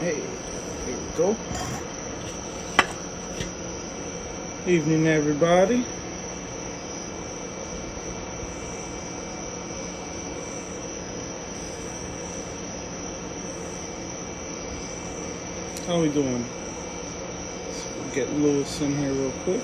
Hey, here we go. Evening, everybody. How we doing? So we'll get Lewis in here real quick.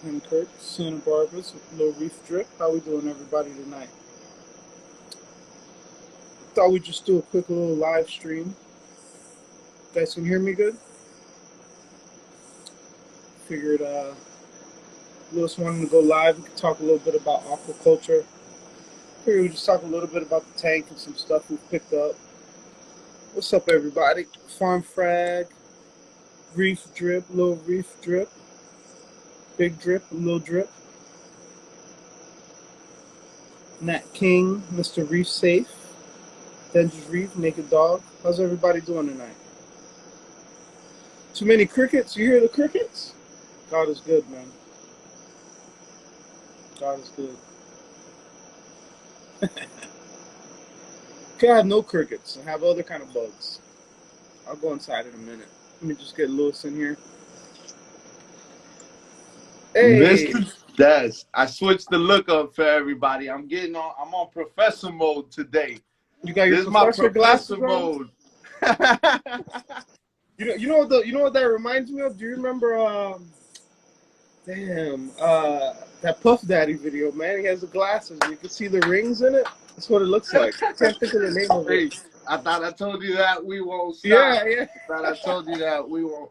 I'm Kurt, Santa Barbara's little reef drip. How we doing, everybody, tonight? Thought we'd just do a quick little live stream. You guys can hear me good? Figured Lewis wanted to go live. We could talk a little bit about aquaculture. Figured we'd just talk a little bit about the tank and some stuff we've picked up. What's up, everybody? Farm Frag, Reef Drip, little Reef Drip, Big Drip, little Drip, Nat King, Mr. Reef Safe, Denver's Reef, Naked Dog. How's everybody doing tonight? Too many crickets? You hear the crickets? God is good, man. God is good. Can't have no crickets and have other kind of bugs. I'll go inside in a minute. Let me just get Lewis in here. Hey, Mr. Des, I switched the look up for everybody. I'm on professor mode today. you got your This is my professor glasses professor on? mode. You know what that reminds me of? Do you remember that Puff Daddy video, man? He has the glasses. You can see the rings in it. That's what it looks like. I can't think of the name of it. Hey, I thought I told you that we won't stop. Yeah. I thought I told you that we won't.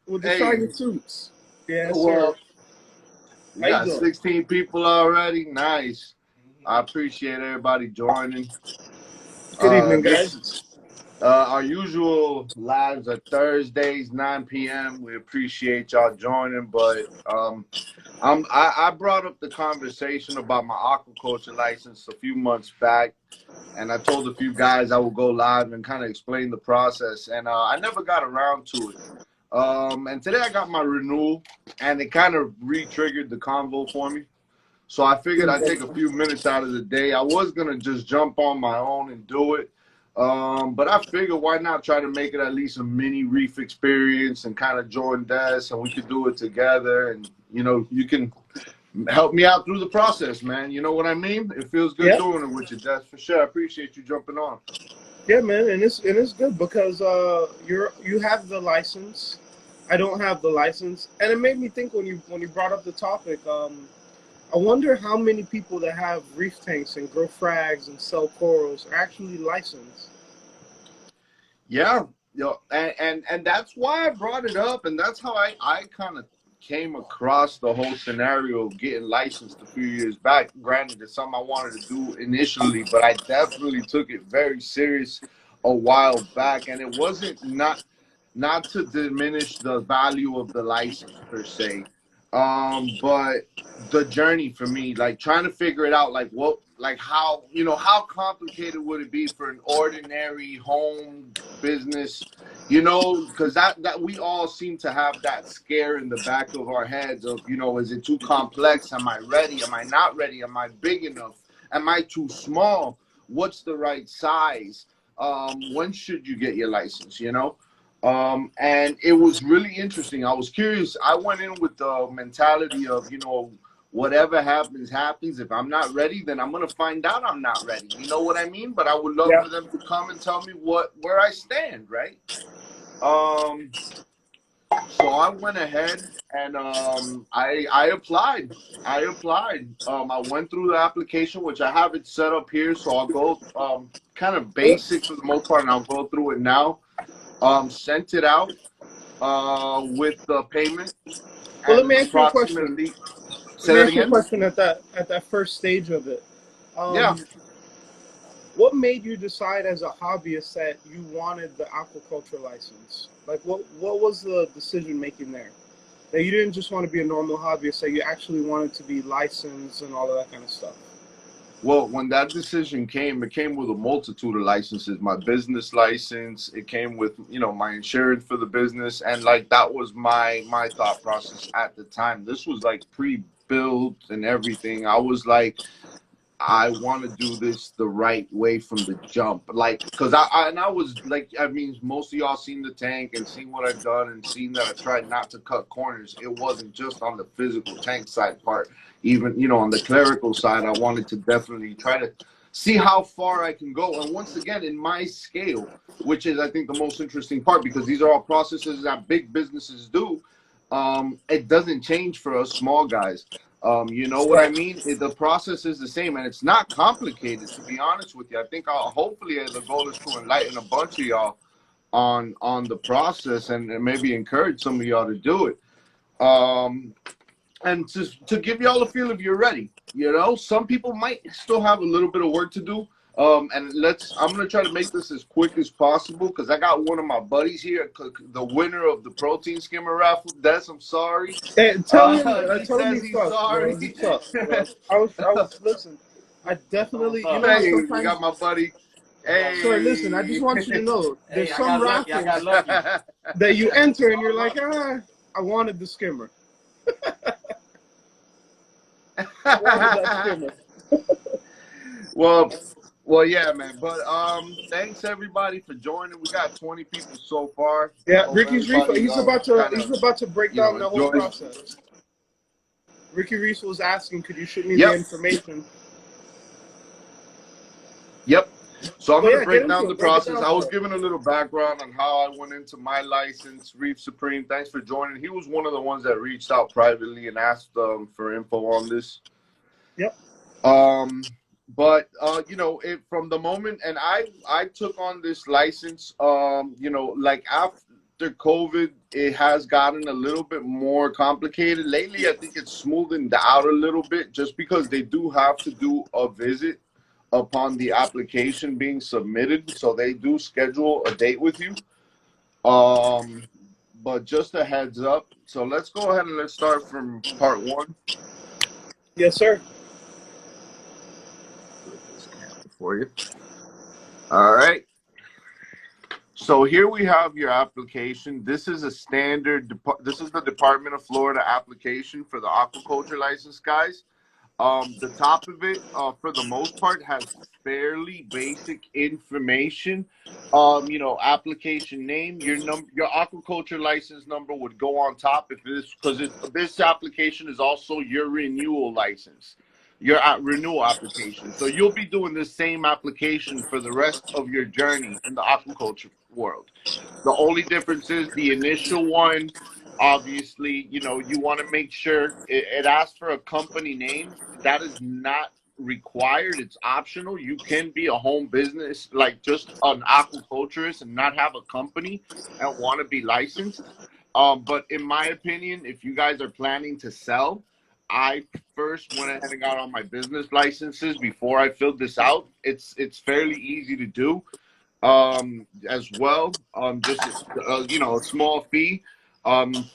With the Hey. shiny suits. Yeah, Well, sir. we got 16 people already. Nice. I appreciate everybody joining. Good evening, guys. Our usual lives are Thursdays, 9 p.m. We appreciate y'all joining, but I brought up the conversation about my aquaculture license a few months back, and I told a few guys I would go live and kind of explain the process, and I never got around to it. And today I got my renewal, and it kind of re-triggered the convo for me. So I figured I'd take a few minutes out of the day. I was going to just jump on my own and do it. But I figured why not try to make it at least a mini reef experience and kind of join Des, and we could do it together. And, you know, you can help me out through the process, man. You know what I mean? It feels good doing it with you, Des, for sure. I appreciate you jumping on. Yeah, man, and it's good because you have the license. I don't have the license, and it made me think when you brought up the topic. I wonder how many people that have reef tanks and grow frags and sell corals are actually licensed. Yeah, and that's why I brought it up, and that's how I kind of came across the whole scenario of getting licensed a few years back. Granted, it's something I wanted to do initially, but I definitely took it very serious a while back, and it wasn't not to diminish the value of the license per se, but the journey for me, like trying to figure it out, how how complicated would it be for an ordinary home business, because that we all seem to have that scare in the back of our heads of, is it too complex? Am I ready? Am I not ready? Am I big enough? Am I too small? What's the right size? When should you get your license? And it was really interesting. I was curious. I went in with the mentality of, whatever happens, happens. If I'm not ready, then I'm going to find out I'm not ready. You know what I mean? But I would love for them to come and tell me where I stand, right? So I went ahead and I applied. I went through the application, which I have it set up here. So I'll go kind of basic for the most part, and I'll go through it now. Sent it out with the payment. Well, let me ask you a question. At that first stage of it. What made you decide as a hobbyist that you wanted the aquaculture license? Like, what was the decision making there? That you didn't just want to be a normal hobbyist, that you actually wanted to be licensed and all of that kind of stuff? Well, when that decision came, it came with a multitude of licenses. My business license, it came with, my insurance for the business, and like that was my thought process at the time. This was like pre-built and everything. I was like, I want to do this the right way from the jump. Like, because I was like, I mean, most of y'all seen the tank and seen what I've done and seen that I tried not to cut corners. It wasn't just on the physical tank side part. Even, on the clerical side, I wanted to definitely try to see how far I can go. And once again, in my scale, which is, I think, the most interesting part, because these are all processes that big businesses do. It doesn't change for us small guys. You know what I mean? The process is the same, and it's not complicated, to be honest with you. I think hopefully the goal is to enlighten a bunch of y'all on the process and maybe encourage some of y'all to do it. And to give y'all a feel if you're ready. Some people might still have a little bit of work to do. And I'm going to try to make this as quick as possible because I got one of my buddies here, the winner of the protein skimmer raffle. Des, I'm sorry. Hey, tell him He's sorry. Bro. He sucks, bro. I was, listen, I definitely, Hey, sometimes, we got my buddy. Hey. Sorry, listen, I just want you to know, there's some raffles I got lucky. that you enter and you're like, I wanted the skimmer. I wanted that skimmer. Well, yeah, man. But thanks everybody for joining. We got 20 people so far. Yeah, Ricky's Reef. He's about to break down the whole process. Ricky Reese was asking, could you shoot me the information? Yep. So I'm going to break down the process. I was giving a little background on how I went into my license. Reef Supreme, thanks for joining. He was one of the ones that reached out privately and asked for info on this. Yep. But from the moment, and I took on this license, like after COVID, it has gotten a little bit more complicated. Lately, I think it's smoothing out a little bit just because they do have to do a visit upon the application being submitted. So they do schedule a date with you. But just a heads up. So let's go ahead and let's start from part one. Yes, sir. For you. All right. So here we have your application. This is a standard, this is the Department of Florida application for the aquaculture license, guys. The top of it, for the most part, has fairly basic information. Application name, your aquaculture license number would go on top if this application is also your renewal license. Your renewal application. So you'll be doing the same application for the rest of your journey in the aquaculture world. The only difference is the initial one, obviously, you want to make sure it asks for a company name. That is not required. It's optional. You can be a home business, like just an aquaculturist and not have a company and want to be licensed. But in my opinion, if you guys are planning to sell, I first went ahead and got all my business licenses before I filled this out. It's fairly easy to do as well. Just a small fee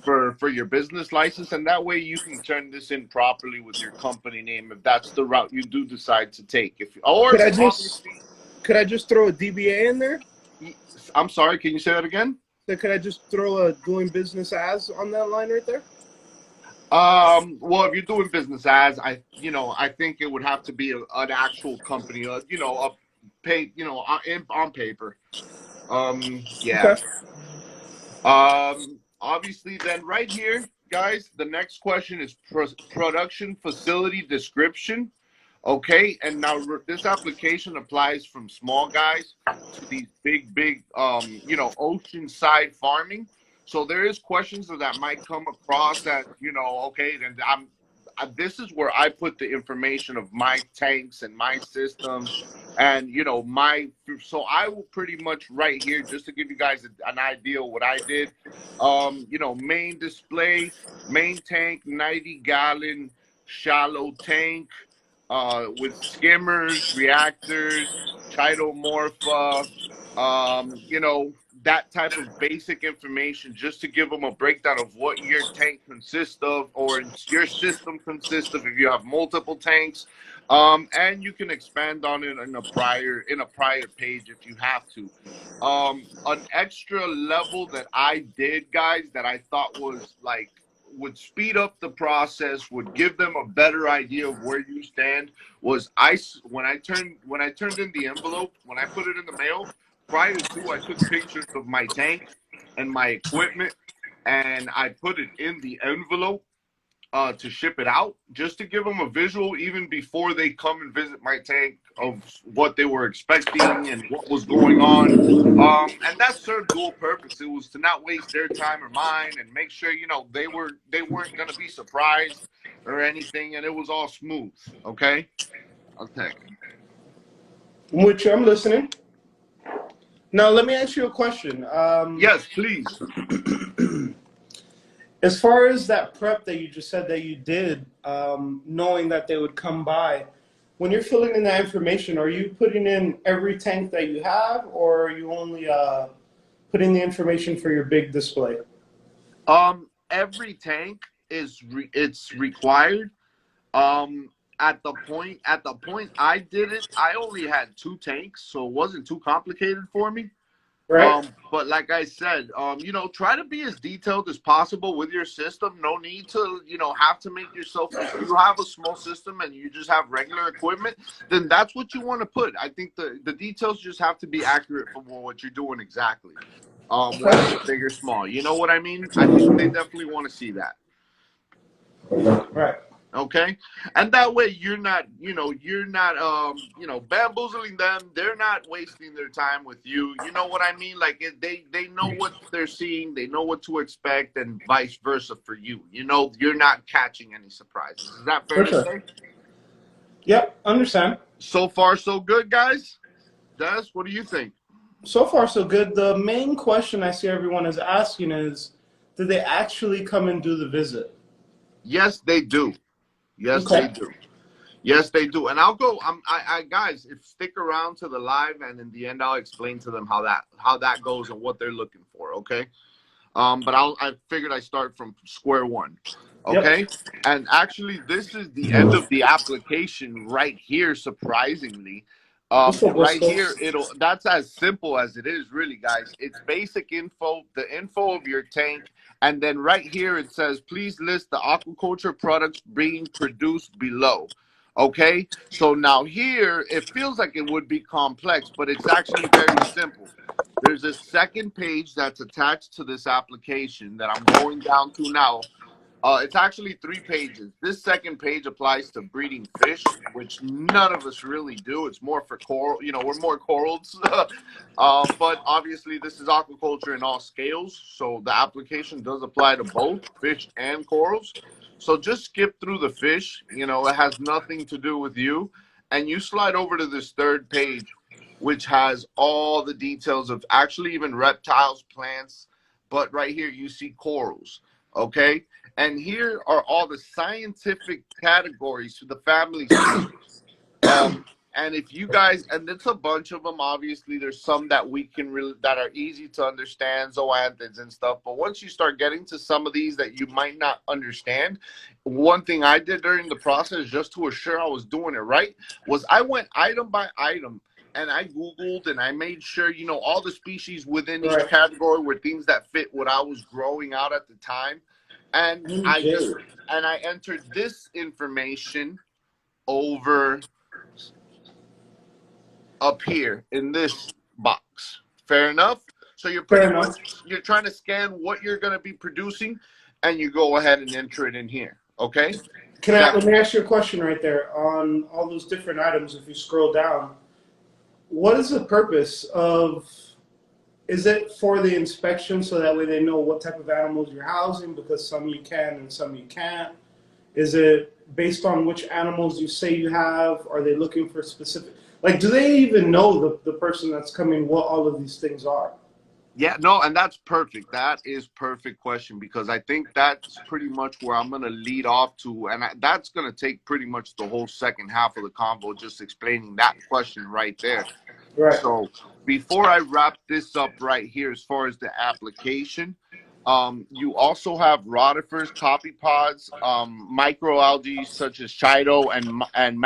for your business license, and that way you can turn this in properly with your company name if that's the route you do decide to take. Could I just throw a DBA in there? I'm sorry, can you say that again? So could I just throw a doing business as on that line right there? Well, if you're doing business as, I think it would have to be an actual company, on paper. Yeah. Okay. Obviously then right here, guys, the next question is production facility description. Okay. And now this application applies from small guys to these big, oceanside farming. So there is questions that might come across that, okay, then this is where I put the information of my tanks and my systems and, so I will pretty much right here, just to give you guys an idea of what I did, main display, main tank, 90-gallon shallow tank with skimmers, reactors, chitomorpha, that type of basic information just to give them a breakdown of what your tank consists of, or your system consists of if you have multiple tanks. And you can expand on it in a prior page if you have to. An extra level that I did, guys, that I thought was like would speed up the process, would give them a better idea of where you stand, was when I turned in the envelope, when I put it in the mail, prior to, I took pictures of my tank and my equipment, and I put it in the envelope to ship it out, just to give them a visual even before they come and visit my tank of what they were expecting and what was going on. And that served dual purpose. It was to not waste their time or mine, and make sure they weren't gonna be surprised or anything, and it was all smooth. Okay. Okay. Which I'm listening. Now, let me ask you a question. Yes, please. As far as that prep that you just said that you did, knowing that they would come by, when you're filling in that information, are you putting in every tank that you have, or are you only putting the information for your big display? Every tank it's required. At the point I did it, I only had 2 tanks, so it wasn't too complicated for me. Right? But like I said, try to be as detailed as possible with your system. No need to, have to make yourself, if you have a small system and you just have regular equipment, then that's what you want to put. I think the details just have to be accurate for what you're doing exactly. Whether it's big or small. You know what I mean? I think they definitely want to see that. Right. Okay, and that way you're not bamboozling them. They're not wasting their time with you. You know what I mean? Like, they know what they're seeing, they know what to expect, and vice versa for you. You're not catching any surprises. Is that fair to say? Yep, understand. So far, so good, guys. Des, what do you think? So far, so good. The main question I see everyone is asking is, did they actually come and do the visit? Yes, they do. Yes, Okay. they do. Yes, they do. And I'll go. Guys, if stick around to the live, and in the end, I'll explain to them how that goes and what they're looking for. Okay. But I figured I start from square one. Okay. Yep. And actually, this is the end of the application right here. Surprisingly, right here, that's as simple as it is, really, guys. It's basic info, the info of your tank. And then right here, it says, please list the aquaculture products being produced below. Okay, so now here, it feels like it would be complex, but it's actually very simple. There's a second page that's attached to this application that I'm going down to now. It's actually 3 pages. This second page applies to breeding fish, which none of us really do. It's more for coral. We're more corals. But obviously, this is aquaculture in all scales. So the application does apply to both fish and corals. So just skip through the fish. It has nothing to do with you. And you slide over to this third page, which has all the details of actually even reptiles, plants. But right here, you see corals. Okay. And here are all the scientific categories for the family species. And if you guys, and it's a bunch of them, obviously, there's some that that are easy to understand, zoanthids and stuff. But once you start getting to some of these that you might not understand, one thing I did during the process, just to assure I was doing it right, was I went item by item. And I Googled and I made sure, all the species within each category were things that fit what I was growing out at the time. And I entered this information over up here in this box. Fair enough? So you're you're trying to scan what you're going to be producing, and you go ahead and enter it in here. Okay? Let me ask you a question right there. On all those different items, if you scroll down, what is the purpose of... Is it for the inspection so that way they know what type of animals you're housing, because some you can and some you can't? Is it based on which animals you say you have? Are they looking for specific... Like, do they even know the person that's coming what all of these things are? Yeah, no, and that's perfect. That is perfect question, because I think that's pretty much where I'm going to lead off to. And that's going to take pretty much the whole second half of the convo, just explaining that question right there. Right. So before I wrap this up right here, as far as the application, you also have rotifers, copepods, microalgae such as Chido and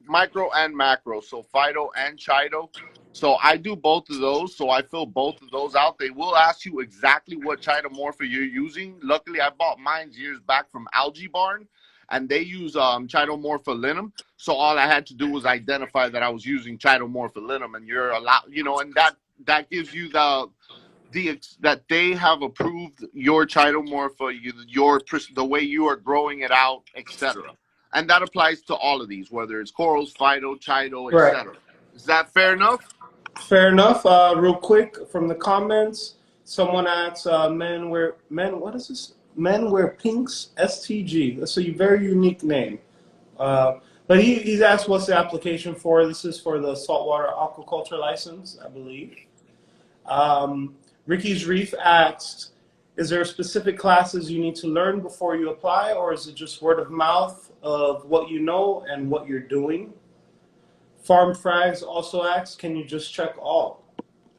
micro and macro, so Phyto and Chido. So I do both of those. So I fill both of those out. They will ask you exactly what chidomorpha you're using. Luckily, I bought mine years back from Algae Barn, and they use chidomorpha linum. So all I had to do was identify that I was using chidomorpha linum, and you're allowed, and that gives you that they have approved your chidomorpha, the way you are growing it out, etc. And that applies to all of these, whether it's corals, phyto, chido, Right. etc. Is that fair enough? Fair enough. Real quick from the comments, someone asks, what is this? Men wear pinks, STG. That's a very unique name. But he's asked what's the application for. This is for the saltwater aquaculture license, I believe. Ricky's Reef asks, is there specific classes you need to learn before you apply, or is it just word of mouth of what you know and what you're doing? Farm Frags also asks, can you just check all?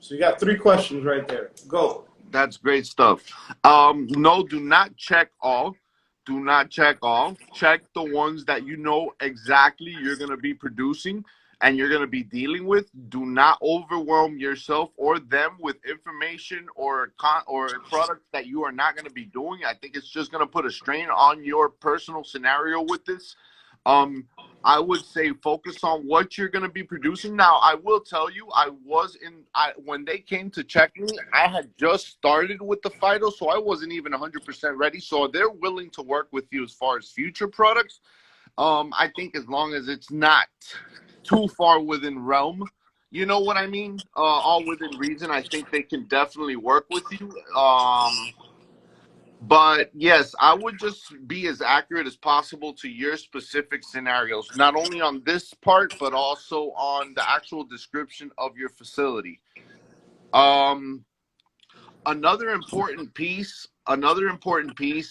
So you got 3 questions right there. Go. That's great stuff. No, do not check all. Do not check all. Check the ones that you know exactly you're going to be producing and you're going to be dealing with. Do not overwhelm yourself or them with information or products that you are not going to be doing. I think it's just going to put a strain on your personal scenario with this. I would say focus on what you're going to be producing. Now, I will tell you, when they came to check me, I had just started with the Phyto, so I wasn't even 100% ready. So they're willing to work with you as far as future products. I think as long as it's not too far within realm, you know what I mean? All within reason, I think they can definitely work with you. But yes, I would just be as accurate as possible to your specific scenarios, not only on this part, but also on the actual description of your facility. Another important piece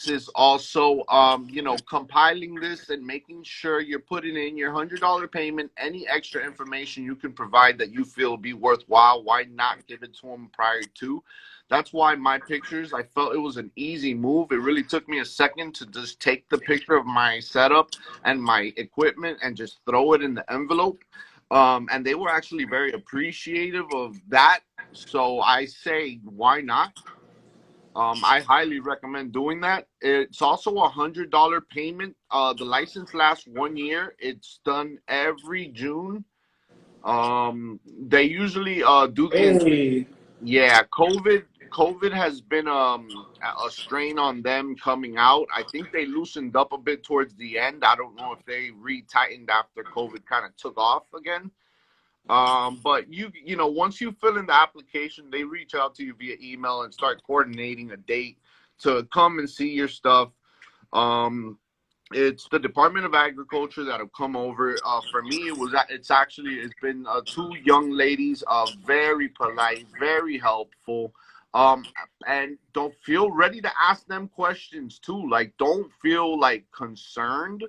is also, compiling this and making sure you're putting in your $100 payment, any extra information you can provide that you feel be worthwhile. Why not give it to them prior to? That's why my pictures, I felt it was an easy move. It really took me a second to just take the picture of my setup and my equipment and just throw it in the envelope. And they were actually very appreciative of that. So I say, why not? I highly recommend doing that. It's also a $100 payment. The license lasts 1 year. It's done every June. They usually do the COVID has been a strain on them coming out. I think they loosened up a bit towards the end. I don't know if they retightened after COVID kind of took off again. But once you fill in the application, they reach out to you via email and start coordinating a date to come and see your stuff. It's the Department of Agriculture that'll come over. For me, it's been 2 young ladies, very polite, very helpful. And don't feel ready to ask them questions too. Like, don't feel like concerned.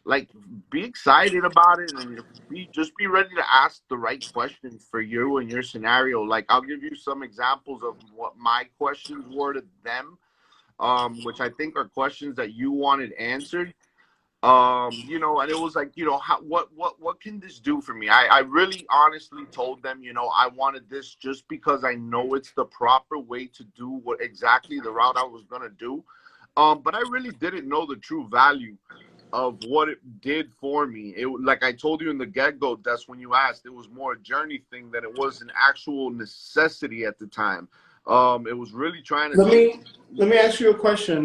Like, be excited about it and just be ready to ask the right questions for you and your scenario. Like, I'll give you some examples of what my questions were to them, which I think are questions that you wanted answered. And it was like, what can this do for me? I really honestly told them, I wanted this just because I know it's the proper way to do what exactly the route I was going to do. But I really didn't know the true value of what it did for me. It, like I told you in the get-go, that's when you asked, it was more a journey thing than it was an actual necessity at the time. It was really trying to let me ask you a question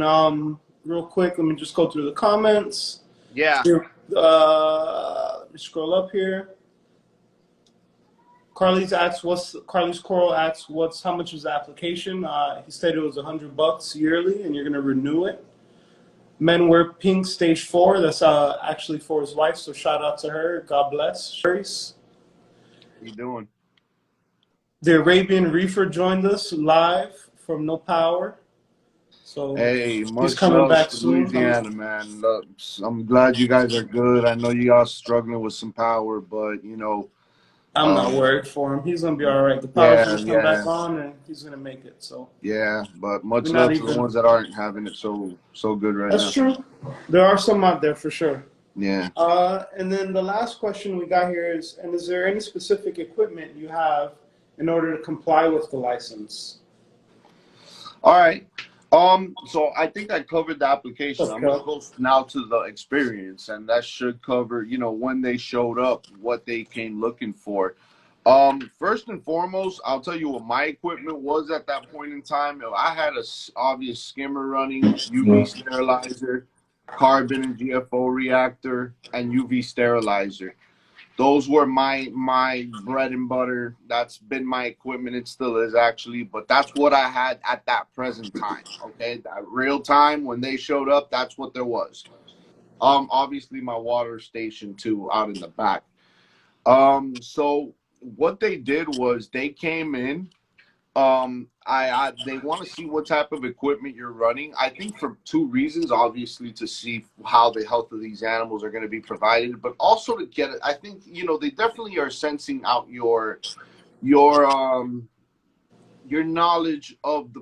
real quick. Let me just go through the comments. Yeah. Let me scroll up here. Carly's Coral asks, how much is the application? He said it was $100 yearly, and you're gonna renew it. Men wear pink stage 4. That's actually for his wife. So shout out to her. God bless. How you doing? The Arabian Reefer joined us live from No Power. So hey, he's coming back soon. Louisiana, man. I'm glad you guys are good. I know you guys struggling with some power, but I'm not worried for him. He's gonna be all right. The power's Yeah, gonna come back yeah, on, and he's gonna make it. So yeah. But we're much not love to the even. ones that aren't having it so good right That's now. true. There are some out there for sure. Yeah. And then the last question we got here is: and is there any specific equipment you have in order to comply with the license? All right. So I think I covered the application. What's I'm up, gonna Kel? go now to the experience, and that should cover, when they showed up, what they came looking for. First and foremost, I'll tell you what my equipment was at that point in time. I had a obvious skimmer running, UV sterilizer, carbon and GFO reactor, and UV sterilizer. Those were my bread and butter. That's been my equipment. It still is, actually, but that's what I had at that present time. Okay, that real time when they showed up, that's what there was. Obviously my water station too out in the back. So what they did was they came in. I they want to see what type of equipment you're running. I think for two reasons: obviously to see how the health of these animals are going to be provided, but also to get it. I think they definitely are sensing out your um your knowledge of the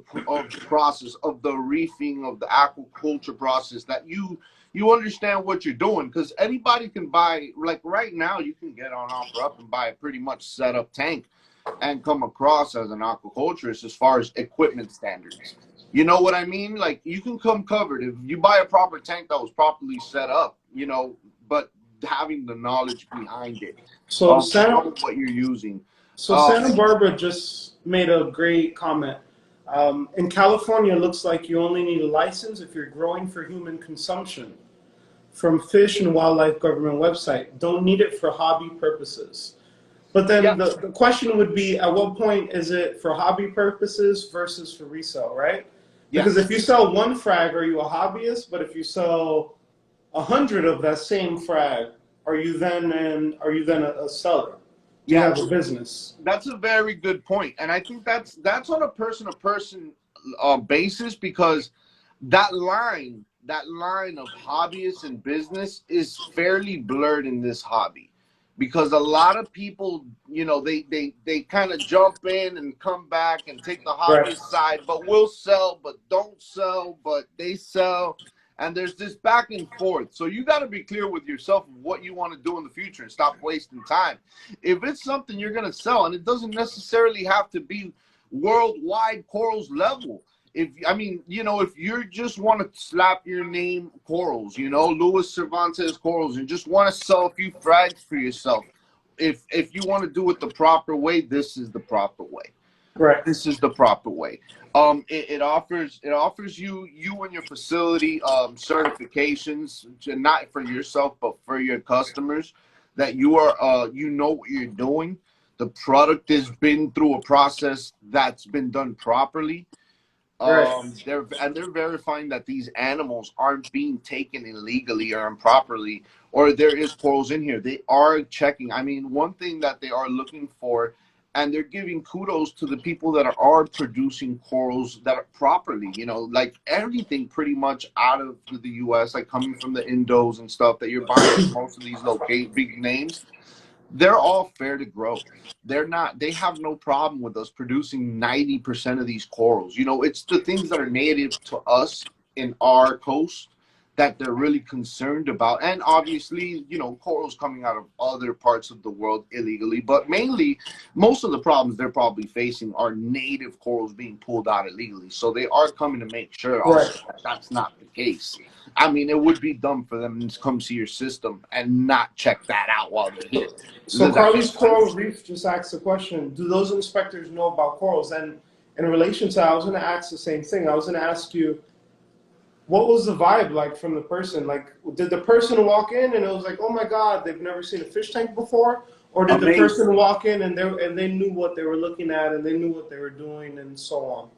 process of the reefing, of the aquaculture process, that you understand what you're doing, because anybody can buy, like right now you can get on OfferUp and buy a pretty much set up tank and come across as an aquaculturist as far as equipment standards. You know what I mean? Like, you can come covered if you buy a proper tank that was properly set up, but having the knowledge behind it, So know what you're using. Santa Barbara just made a great comment. In California, it looks like you only need a license if you're growing for human consumption from Fish and Wildlife Government website. Don't need it for hobby purposes. But then Yeah, the question would be, at what point is it for hobby purposes versus for resale, right? Because if yes. you sell one frag, are you a hobbyist? But if you sell 100 of that same frag, are you then a seller? Do you Yeah, have a business? that's a very good point, and I think that's on a person to person basis, because that line of hobbyist and business is fairly blurred in this hobby, because a lot of people, they kind of jump in and come back and take the Right. hobbyist side, but will sell, but don't sell, but they sell. And there's this back and forth. So you got to be clear with yourself of what you want to do in the future and stop wasting time. If it's something you're going to sell, and it doesn't necessarily have to be worldwide corals level. If you just want to slap your name corals, Louis Cervantes corals, and just want to sell a few frags for yourself, if you want to do it the proper way, this is the proper way. Right. This is the proper way. It offers you and your facility certifications, not for yourself but for your customers, that you know what you're doing. The product has been through a process that's been done properly. Right. They're verifying that these animals aren't being taken illegally or improperly, or there is corals in here. They are checking. I mean, one thing that they are looking for, and they're giving kudos to the people that are producing corals that are properly, like everything pretty much out of the U.S., like coming from the Indos and stuff that you're buying from most of these big names. They're all fair to grow. They have no problem with us producing 90% of these corals. It's the things that are native to us in our coast that they're really concerned about. And obviously, corals coming out of other parts of the world illegally, but mainly most of the problems they're probably facing are native corals being pulled out illegally. So they are coming to make sure Right. also that that's not the case. I mean, it would be dumb for them to come see your system and not check that out while they're here. So Does that Carly's make Coral sense? Reef just asked the question: do those inspectors know about corals? And in relation to, I was going to ask the same thing. I was going to ask you, what was the vibe like from the person? Like, did the person walk in and it was like, oh my God, they've never seen a fish tank before? Or did the Amazing. person walk in and they knew what they were looking at and they knew what they were doing and so on?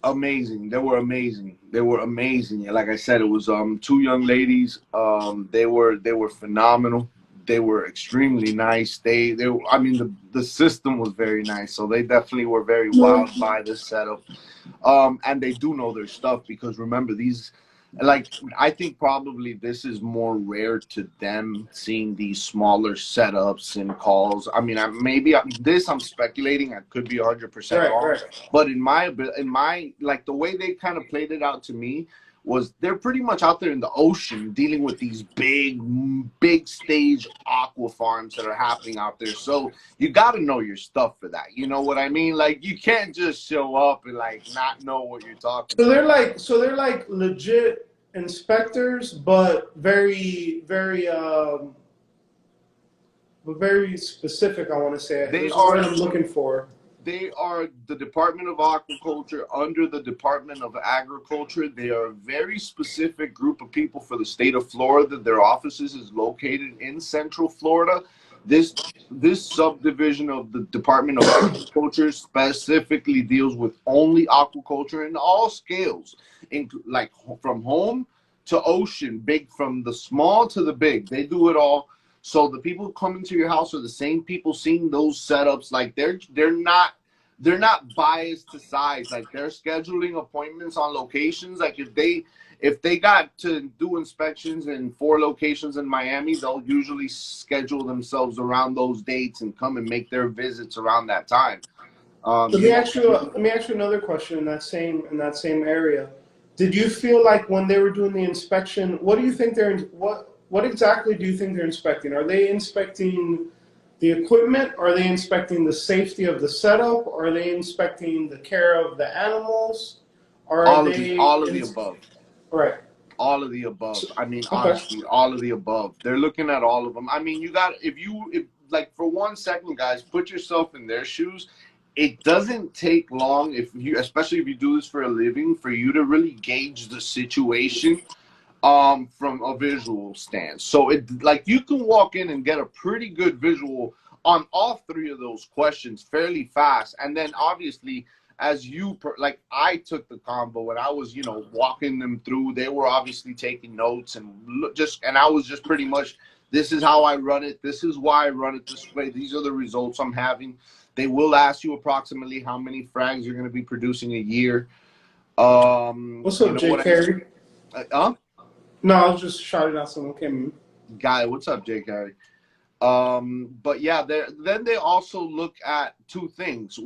Amazing. They were amazing. They were amazing. Like I said, it was two young ladies. They were phenomenal. They were extremely nice. I mean, the system was very nice, so they definitely were very No. wowed by this setup. And they do know their stuff, because remember, like I think probably this is more rare to them seeing these smaller setups and calls. I mean, I'm speculating. I could be 100% Right, wrong, right. but in my like the way they kind of played it out to me was they're pretty much out there in the ocean dealing with these big stage aqua farms that are happening out there. So you got to know your stuff for that. You know what I mean? Like you can't just show up and like not know what you're talking So about. they're like legit inspectors, but very specific. I want to say They there's a word are I'm looking for. they are the Department of Aquaculture under the Department of Agriculture. They are a very specific group of people for the state of Florida. Their offices is located in Central Florida. This this subdivision of the Department of Agriculture specifically deals with only aquaculture in all scales, like from home to ocean, big from the small to the big. They do it all. So the people coming to your house are the same people seeing those setups. Like they're not biased to size. Like they're scheduling appointments on locations. Like if they got to do inspections in 4 locations in Miami, they'll usually schedule themselves around those dates and come and make their visits around that time. Let You me know, ask you. Let me ask you another question in that same area. Did you feel like when they were doing the inspection, what do you think what exactly do you think they're inspecting? Are they inspecting the equipment? Are they inspecting the safety of the setup? Are they inspecting the care of the animals? Are all of the they all of the in, above. right? All of the So, above. I mean, okay. honestly, all of the above. They're looking at all of them. I mean, you got if like for 1 second, guys, put yourself in their shoes. It doesn't take long if you, especially if you do this for a living, for you to really gauge the situation from a visual stance. So it like you can walk in and get a pretty good visual on all 3 of those questions fairly fast, and then obviously as like I took the combo and I was walking them through. They were obviously taking notes and and I was just pretty much, this is how I run it, this is why I run it this way, these are the results I'm having. They will ask you approximately how many frags you're going to be producing a year. What's You up, know Jay what I mean? Carey? Huh? No, I was just shouting out someone came in. Guy, what's up, Jake Harry? But yeah, then they also look at 2 things: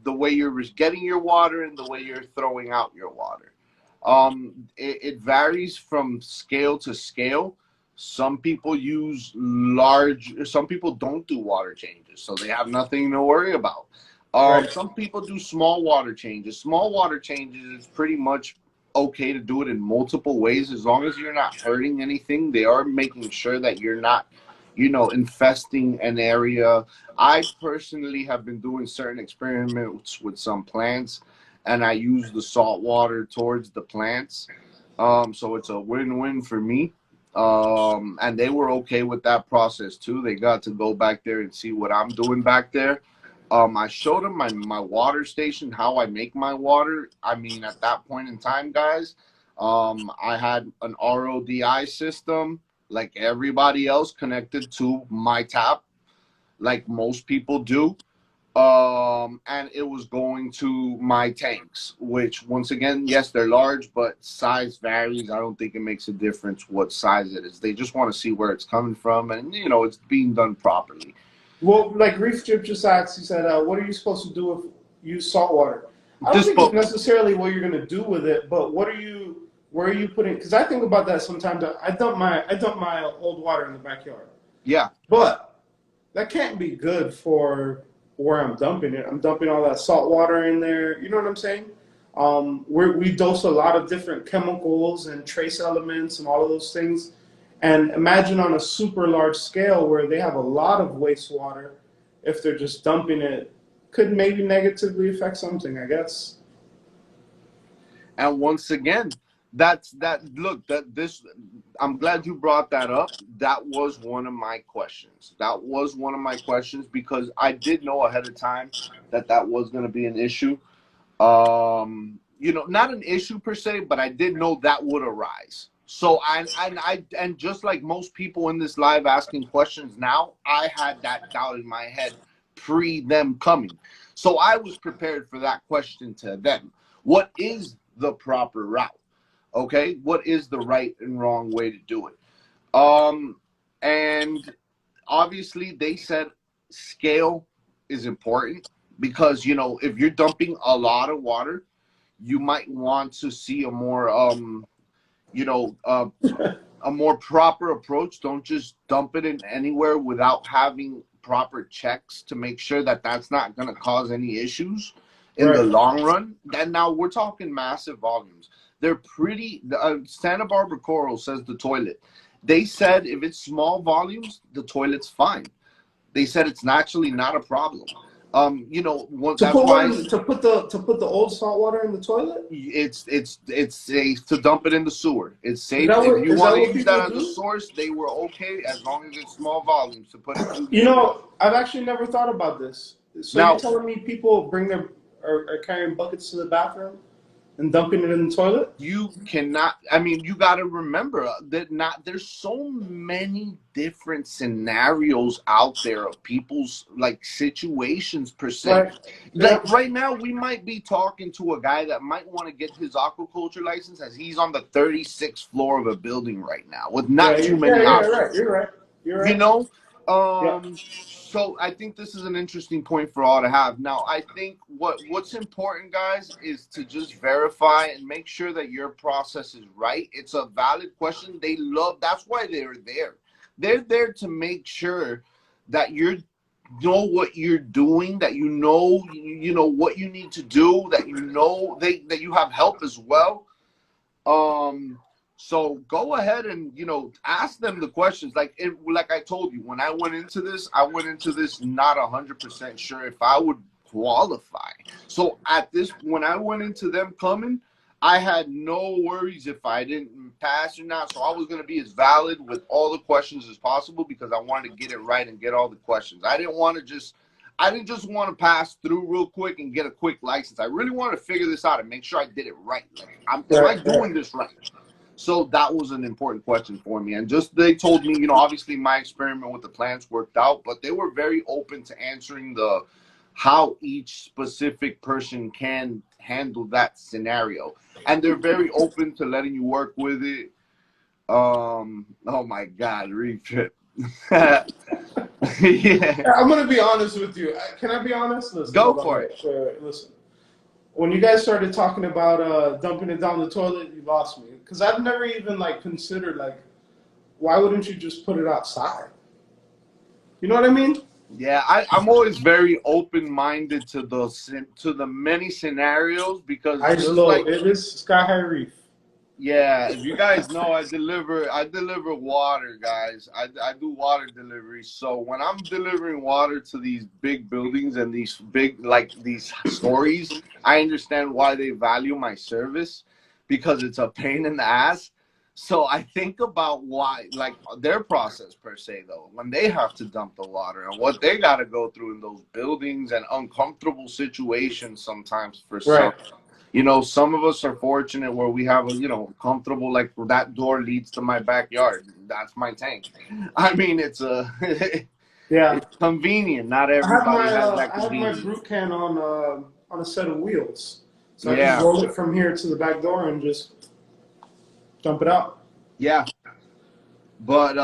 the way you're getting your water and the way you're throwing out your water. It varies from scale to scale. Some people use large. Some people don't do water changes, so they have nothing to worry about. Right. Some people do small water changes. Small water changes is pretty much okay to do it in multiple ways as long as you're not hurting anything. They are making sure that you're not infesting an area. I personally have been doing certain experiments with some plants, and I use the salt water towards the plants. So it's a win-win for me. And they were okay with that process too. They got to go back there and see what I'm doing back there. I showed them my water station, how I make my water. I mean, at that point in time, guys, I had an RODI system like everybody else connected to my tap, like most people do. And it was going to my tanks, which once again, yes, they're large, but size varies. I don't think it makes a difference what size it is. They just want to see where it's coming from, and it's being done properly. Well, like Reef Strip just asked, he said, "What are you supposed to do if you use salt water?" I don't This think it's book, necessarily what you're going to do with it, but where are you putting? Because I think about that sometimes. I dump my old water in the backyard, yeah. but that can't be good for where I'm dumping it. I'm dumping all that salt water in there. You know what I'm saying? We dose a lot of different chemicals and trace elements and all of those things. And imagine on a super large scale where they have a lot of wastewater, if they're just dumping it, could maybe negatively affect something, I guess. And once again, that's that. Look, that this. I'm glad you brought that up. That was one of my questions. That was one of my questions because I did know ahead of time that was going to be an issue. Not an issue per se, but I did know that would arise. So and just like most people in this live asking questions now, I had that doubt in my head pre them coming. So I was prepared for that question to them. What is the proper route? Okay, what is the right and wrong way to do it? And obviously they said scale is important because, you know, if you're dumping a lot of water, you might want to see a more you know, a more proper approach. Don't just dump it in anywhere without having proper checks to make sure that that's not going to cause any issues in the Right. long run. And now we're talking massive volumes. They're pretty. Santa Barbara Coral says the toilet. They said if it's small volumes, the toilet's fine. They said it's naturally not a problem. You know, To that's put why to put the old salt water in the toilet? it's safe to dump it in the sewer. It's safe if you Is want that to what use that people as a do? source. They were okay as long as it's small volumes to put it through the You sewer. know, I've actually never thought about this. So you're Now telling me people bring their are carrying buckets to the bathroom and dumping it in the toilet? you cannot. I mean, you got to remember that not there's so many different scenarios out there of people's like situations per se. Right. Yeah. Like right now, we might be talking to a guy that might want to get his aquaculture license as he's on the 36th floor of a building right now with Yeah. not too Yeah. many You're options. right. You're right. You're You right. know, Yeah. so I think this is an interesting point for all to have. Now, I think what's important, guys, is to just verify and make sure that your process is right. It's a valid question. They love. That's why they're there. They're there to make sure that you know what you're doing, that you know what you need to do, that you know that you have help as well. um so go ahead and, you know, ask them the questions. Like I told you, when I went into this not 100% sure if I would qualify. So at this, when I went into them coming, I had no worries if I didn't pass or not. So I was going to be as valid with all the questions as possible because I wanted to get it right and get all the questions. I didn't just want to pass through real quick and get a quick license. I really wanted to figure this out and make sure I did it right. Like, am I Right. Right. doing this right? So that was an important question for me. And just they told me, you know, obviously my experiment with the plants worked out, but they were very open to answering the how each specific person can handle that scenario. And they're very open to letting you work with it. Oh my God, Reef. Yeah. I'm gonna be honest with you. Can I be honest? Listen, Go hold on, for it. wait, listen. When you guys started talking about dumping it down the toilet, you lost me because I've never even like considered like why wouldn't you just put it outside? You know what I mean? Yeah, I'm always very open-minded to the many scenarios because Ice just low. like, It is Sky High Reef. yeah, if you guys know, I deliver water, guys. I do water delivery. So when I'm delivering water to these big buildings and these big like these stories, I understand why they value my service because it's a pain in the ass. So I think about why, like their process per se, though, when they have to dump the water and what they got to go through in those buildings and uncomfortable situations sometimes for some. Right. You know, some of us are fortunate where we have a, you know, comfortable, like that door leads to my backyard. That's my tank. I mean, it's a, Yeah. it's convenient. Not everybody has that I have my convenience. brute can on a set of wheels, so I just Yeah, roll it from here to the back door and just dump it out. yeah. But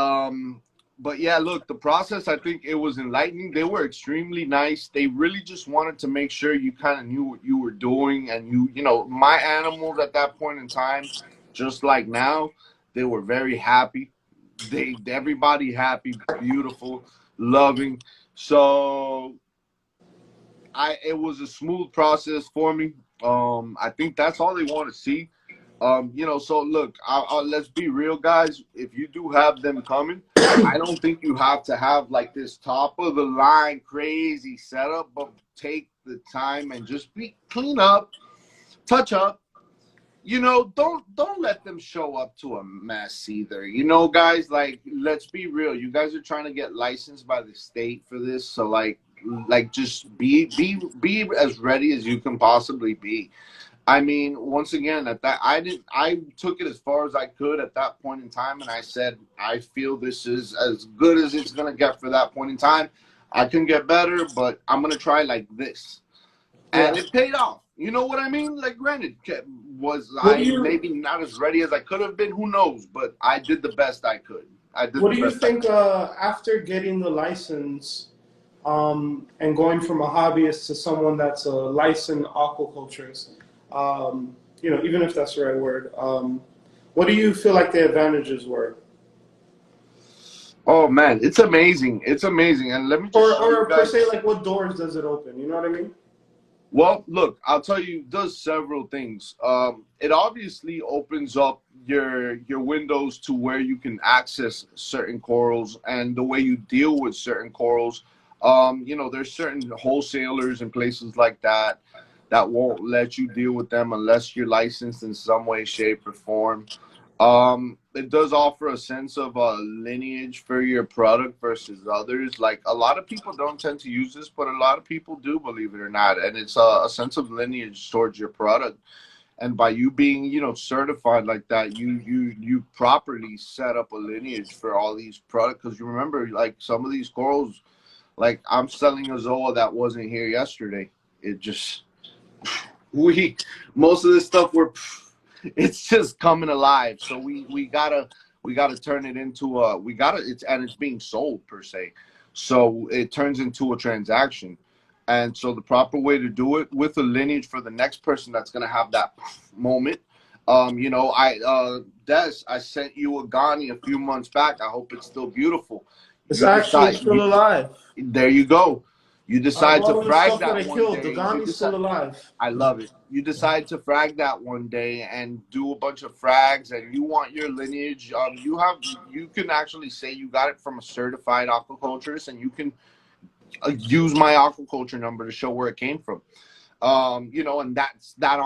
but yeah, look, the process, I think it was enlightening. They were extremely nice. They really just wanted to make sure you kind of knew what you were doing, and you know, my animals at that point in time, just like now, they were very happy. Everybody happy, beautiful, loving. So it was a smooth process for me. I think that's all they want to see. You know, so look, let's be real, guys. If you do have them coming, I don't think you have to have like this top of the line crazy setup, but take the time and just be clean up, touch up. You know, don't let them show up to a mess either. You know, guys, like let's be real. You guys are trying to get licensed by the state for this, so like just be as ready as you can possibly be. I mean, once again, I took it as far as I could at that point in time, and I said, I feel this is as good as it's gonna get for that point in time. I can get better, but I'm gonna try like this, and Yeah. it paid off. You know what I mean? Like, granted, Was What do I you maybe not as ready as I could have been? Who knows? But I did the best I could. I did What the do you best I think could. after getting the license and going from a hobbyist to someone that's a licensed aquaculturist? Even if that's the right word, what do you feel like the advantages were? Oh man, it's amazing. It's amazing. And let me just show you Or per se, guys. like what doors does it open? You know what I mean? Well, look, I'll tell you, it does several things. It obviously opens up your windows to where you can access certain corals and the way you deal with certain corals. There's certain wholesalers and places like that that won't let you deal with them unless you're licensed in some way, shape, or form. It does offer a sense of lineage for your product versus others. Like a lot of people don't tend to use this, but a lot of people do, believe it or not. And it's a sense of lineage towards your product. And by you being, certified like that, you properly set up a lineage for all these products. Because you remember, like some of these corals, like I'm selling a Zoa that wasn't here yesterday. It just we most of this stuff it's just coming alive. So we gotta turn it into it's being sold per se. So it turns into a transaction. And so the proper way to do it with a lineage for the next person that's gonna have that moment. I sent you a Ghani a few months back. I hope it's still beautiful. It's You actually decide still alive. there you go. You Out of decide to all of the frag stuff that that I one killed, the day. You Ghani's decide still alive. I love it. You decide to frag that one day and do a bunch of frags, and you want your lineage. You can actually say you got it from a certified aquaculturist, and you can use my aquaculture number to show where it came from. And that's that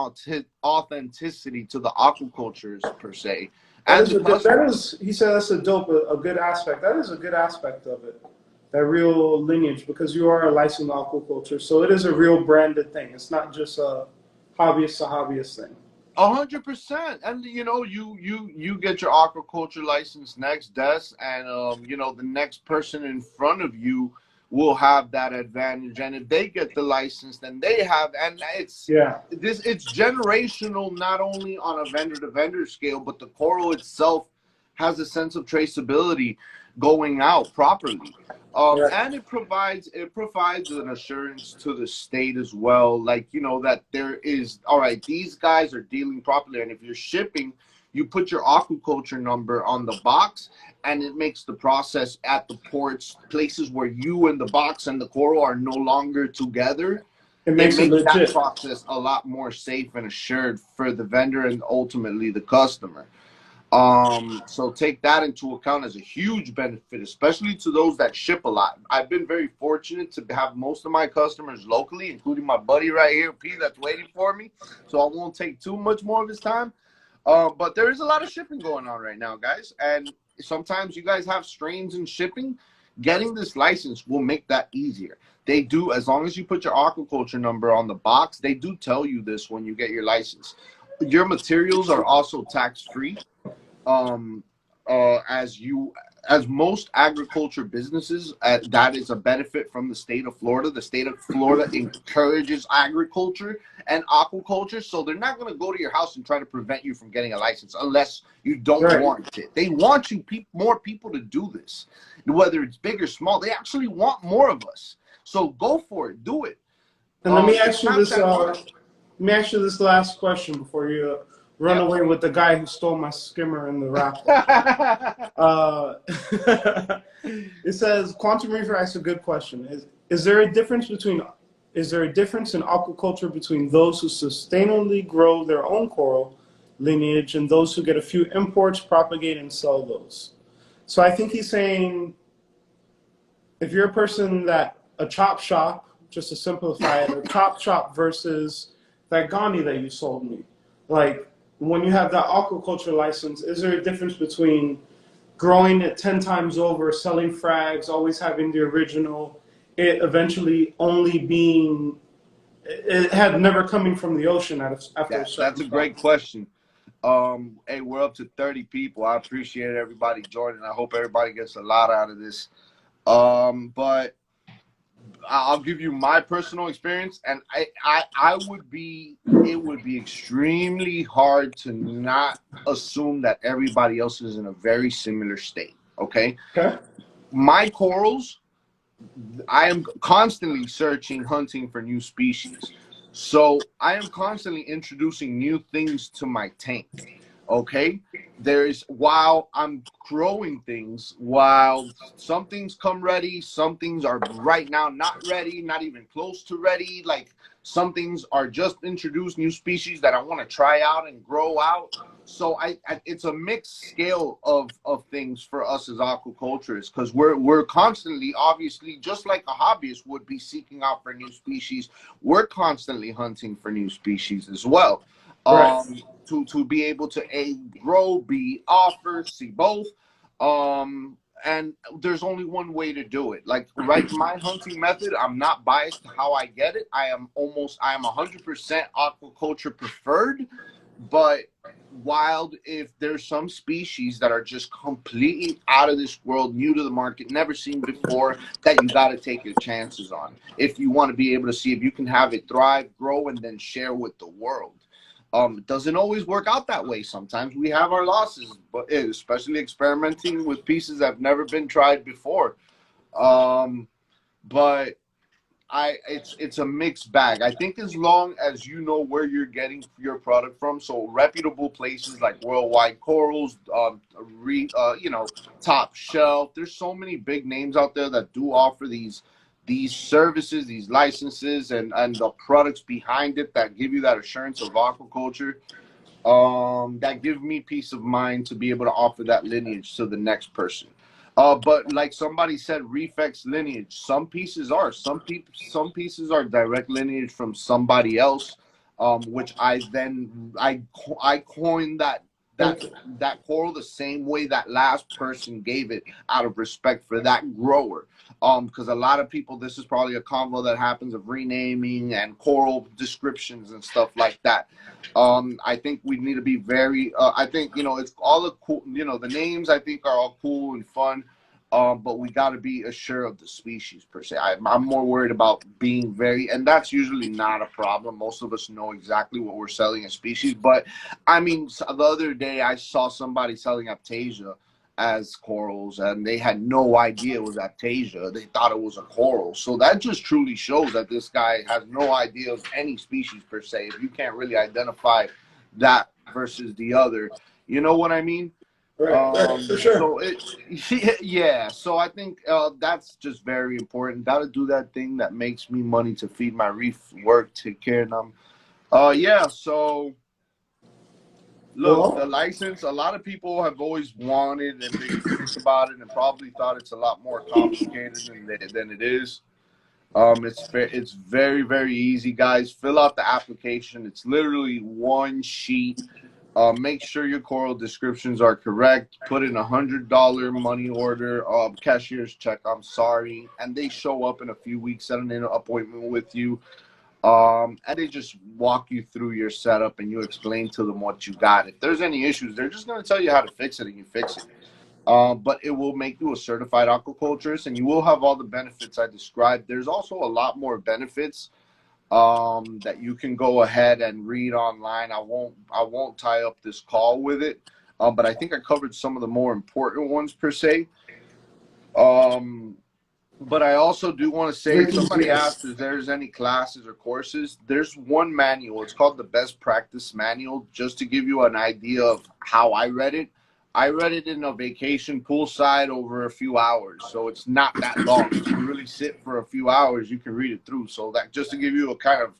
authenticity to the aquacultures per se, That and is the a good. That customer. is. He said that's a good aspect. That is a good aspect of it. That real lineage, because you are a licensed aquaculture, so it is a real branded thing. It's not just a hobbyist to hobbyist thing. 100%. And you get your aquaculture license next, Des, and the next person in front of you will have that advantage. And if they get the license, then they have, and Yeah, it's generational, not only on a vendor to vendor scale, but the coral itself has a sense of traceability going out properly. right. And it provides an assurance to the state as well, like that there is all right. These guys are dealing properly, and if you're shipping, you put your aquaculture number on the box, and it makes the process at the ports, places where you and the box and the coral are no longer together. It It makes it makes that legit. process a lot more safe and assured for the vendor and ultimately the customer. So take that into account as a huge benefit, especially to those that ship a lot. I've been very fortunate to have most of my customers locally, including my buddy right here, P, that's waiting for me. So I won't take too much more of his time. But there is a lot of shipping going on right now, guys. And sometimes you guys have strains in shipping. Getting this license will make that easier. They do, as long as you put your aquaculture number on the box, they do tell you this when you get your license. Your materials are also tax free, um, as most agriculture businesses, that is a benefit from the state of Florida. The state of Florida encourages agriculture and aquaculture, so they're not going to go to your house and try to prevent you from getting a license unless you don't Right. want it. They want more people to do this, whether it's big or small. They actually want more of us. So go for it, do it. And let me It's ask you not this. that hard. Let me ask you this last question before you run Yep. away with the guy who stole my skimmer in the raffle. Uh, it says Quantum Reefer asks a good question. Is there a difference between is there a difference in aquaculture between those who sustainably grow their own coral lineage and those who get a few imports, propagate, and sell those? So I think he's saying if you're a person that a chop shop, just to simplify it, a chop shop versus that Ghani that you sold me, like when you have that aquaculture license, is there a difference between growing it 10 times over, selling frags, always having the original, it eventually only being, it had never coming from the ocean after a That's certain a point? great question. Hey, we're up to 30 people. I appreciate everybody joining. I hope everybody gets a lot out of this. But I'll give you my personal experience, and I would be, it would be extremely hard to not assume that everybody else is in a very similar state. Okay, Okay. my corals, I am constantly searching, hunting for new species. So I am constantly introducing new things to my tank. Okay. There's, while I'm growing things, while some things come ready, some things are right now not ready, not even close to ready. Like some things are just introduced, new species that I want to try out and grow out. So it's a mixed scale of things for us as aquaculturists, because we're constantly, obviously, just like a hobbyist would be seeking out for new species, we're constantly hunting for new species as well. Right. To be able to A, grow, B, offer, C, both. And there's only one way to do it. Like, right, my hunting method, I'm not biased to how I get it. I am 100% aquaculture preferred, but wild, if there's some species that are just completely out of this world, new to the market, never seen before, that you got to take your chances on if you want to be able to see if you can have it thrive, grow, and then share with the world. It doesn't always work out that way. Sometimes we have our losses, but especially experimenting with pieces that have never been tried before. Um, but it's a mixed bag. I think as long as you know where you're getting your product from, so reputable places like Worldwide Corals, Top Shelf. There's so many big names out there that do offer these services, these licenses, and the products behind it that give you that assurance of aquaculture. That give me peace of mind to be able to offer that lineage to the next person. But like somebody said, Reefex lineage. Some pieces are direct lineage from somebody else, which I coined that coral the same way that last person gave it, out of respect for that grower. Because a lot of people, this is probably a convo that happens of renaming and coral descriptions and stuff like that. I think we need to be very. I think it's all the cool. The names I think are all cool and fun, but we got to be assured of the species per se. I'm more worried about being very, and that's usually not a problem. Most of us know exactly what we're selling as species. But I mean, the other day I saw somebody selling Aptasia as corals, and they had no idea it was Aptasia. They thought it was a coral. So that just truly shows that this guy has no idea of any species per se. If you can't really identify that versus the other, you know what I mean? Right. For sure. So yeah. So I think that's just very important. Got to do that thing that makes me money to feed my reef, work, take care of them. Yeah. So look, the Well, license, a lot of people have always wanted and been curious about it, and probably thought it's a lot more complicated than it is. It's very, very easy, guys. Fill out the application. It's literally one sheet. Make sure your coral descriptions are correct. Put in $100 money order, cashier's check. I'm sorry, and they show up in a few weeks, set an appointment with you. And they just walk you through your setup, and you explain to them what you got. If there's any issues, they're just going to tell you how to fix it, and you fix it. But it will make you a certified aquaculturist, and you will have all the benefits I described. There's also a lot more benefits that you can go ahead and read online. I won't tie up this call with it, but I think I covered some of the more important ones per se. But I also do want to say, somebody asked if there's any classes or courses. There's one manual. It's called the Best Practice Manual, just to give you an idea of how I read it. I read it in a vacation poolside over a few hours, so it's not that long. If you really sit for a few hours, you can read it through. So that, just to give you a kind of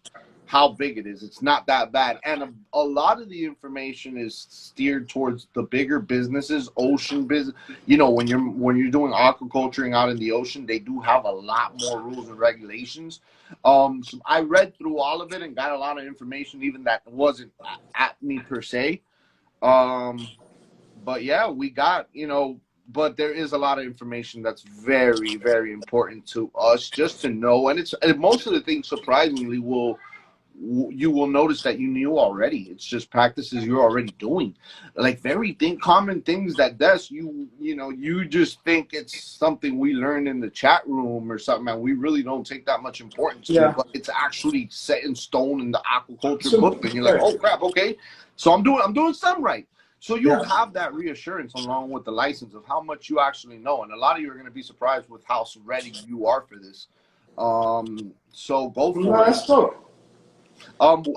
how big it is, it's not that bad. And a lot of the information is steered towards the bigger businesses, ocean business. When you're doing aquaculturing out in the ocean, they do have a lot more rules and regulations. So I read through all of it and got a lot of information, even that wasn't at me per se. But yeah, we got, but there is a lot of information that's very, very important to us just to know. And most of the things surprisingly you will notice that you knew already. It's just practices you're already doing, like common things that you just think it's something we learned in the chat room or something, and we really don't take that much importance to, but it's actually set in stone in the aquaculture book, and you're like, oh crap, okay, so I'm doing some right. So you'll have that reassurance along with the license of how much you actually know, and a lot of you are going to be surprised with how ready you are for this. So go for it.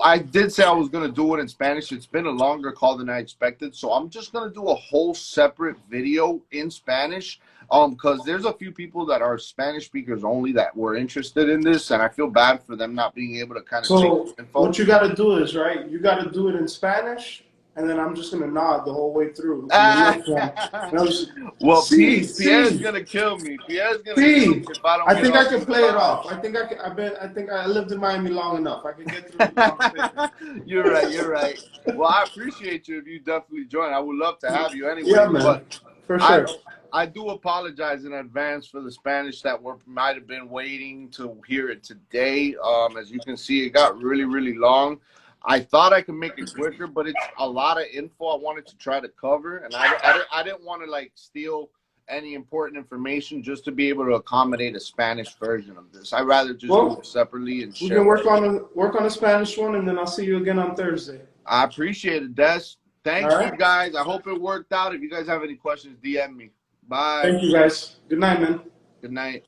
I did say I was going to do it in Spanish. It's been a longer call than I expected, so I'm just going to do a whole separate video in Spanish, because there's a few people that are Spanish speakers only that were interested in this, and I feel bad for them not being able to kind of take info. What you got to do is, you got to do it in Spanish, and then I'm just going to nod the whole way through. Well, Pierre's going to kill me. Pierre's going to kill me if I don't I think I can play it off. I think I lived in Miami long enough. I can get through it. You're right. Well, I appreciate you if you definitely join. I would love to have you anyway. Yeah, man. But for sure. I do apologize in advance for the Spanish that might have been waiting to hear it today. As you can see, it got really, really long. I thought I could make it quicker, but it's a lot of info I wanted to try to cover, and I didn't want to steal any important information just to be able to accommodate a Spanish version of this. I'd rather just do it separately and share. We can work on the Spanish one, and then I'll see you again on Thursday. I appreciate it, Des. Thanks, you guys. I hope it worked out. If you guys have any questions, DM me. Bye. Thank you, guys. Good night, man. Good night.